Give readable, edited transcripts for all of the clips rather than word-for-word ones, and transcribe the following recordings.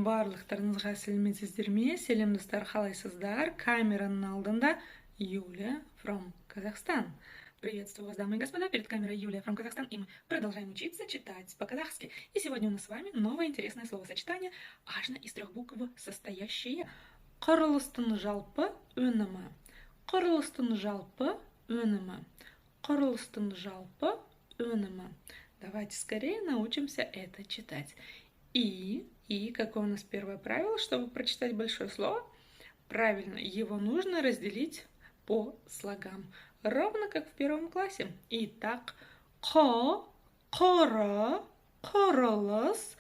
Барлықтарыңызға сәлеметсіздерме? Сәлемдестер, қалайсыздар? Камераның алдында Юлия from Казахстан. Приветствую вас, дамы и господа, перед камерой Юлия from Казахстан, и мы продолжаем учиться читать по-казахски. И сегодня у нас с вами новое интересное словосочетание, аж из 3 букв состоящее. Құрылыстың жалпы өнімі. Құрылыстың жалпы өнімі. Құрылыстың жалпы өнімі. Давайте скорее научимся это читать. И какое у нас первое правило, чтобы прочитать большое слово? Правильно, его нужно разделить по слогам, ровно как в 1 классе. Итак, қора, құрылыс,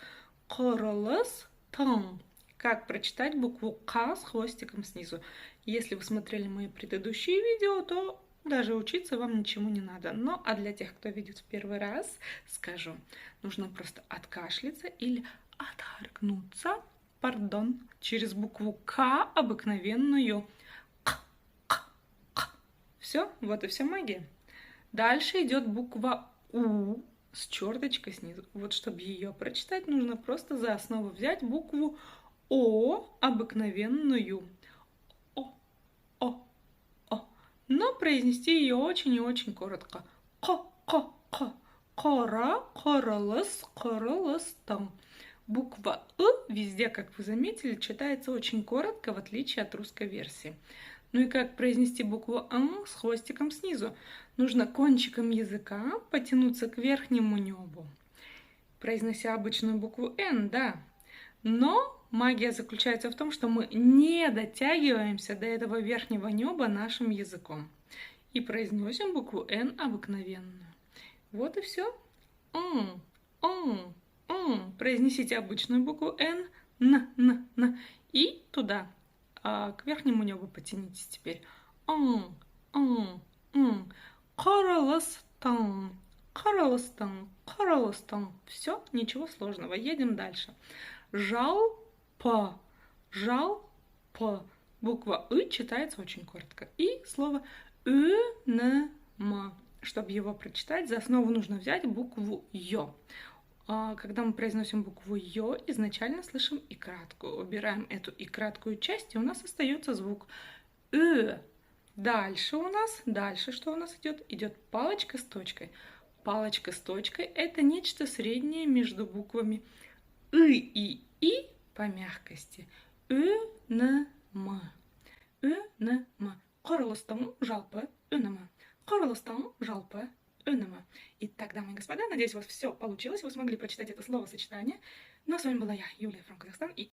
құрылыстың. Как прочитать букву К с хвостиком снизу? Если вы смотрели мои предыдущие видео, то даже учиться вам ничему не надо. Ну, а для тех, кто видит в первый раз, скажу, нужно просто откашляться или отхаркнуться, пардон, через букву К обыкновенную. Все, вот и вся магия. Дальше идет буква У с черточкой снизу. Вот чтобы ее прочитать, нужно просто за основу взять букву О обыкновенную. О. Но произнести ее очень и очень коротко. Қора, құрылыс, құрылыстың. Буква «ы» везде, как вы заметили, читается очень коротко, в отличие от русской версии. Ну и как произнести букву «н» с хвостиком снизу? Нужно кончиком языка потянуться к верхнему небу, произнося обычную букву «н», да. Но магия заключается в том, что мы не дотягиваемся до этого верхнего неба нашим языком и произносим букву «н» обыкновенную. Вот и все. Произнесите обычную букву «н», и туда, к верхнему небу потянитесь теперь. Құрылыстың, құрылыстың, құрылыстың. Все, ничего сложного. Едем дальше. Жалпы, жалпы. Буква «ы» читается очень коротко. И слово «өнім». Чтобы его прочитать, за основу нужно взять букву «ё». Когда мы произносим букву «ё», изначально слышим и краткую. Убираем эту и краткую часть, и у нас остается звук «ы». Дальше что у нас идет? Идет палочка с точкой. Палочка с точкой – это нечто среднее между буквами «ы» и «и» по мягкости. Өнім. Өнім. Құрылыстың жалпы өнімі. Құрылыстың жалпы өнімі. Итак, дамы и господа, надеюсь, у вас все получилось, вы смогли прочитать это словосочетание. Ну а с вами была я, Юлия from Казахстан, и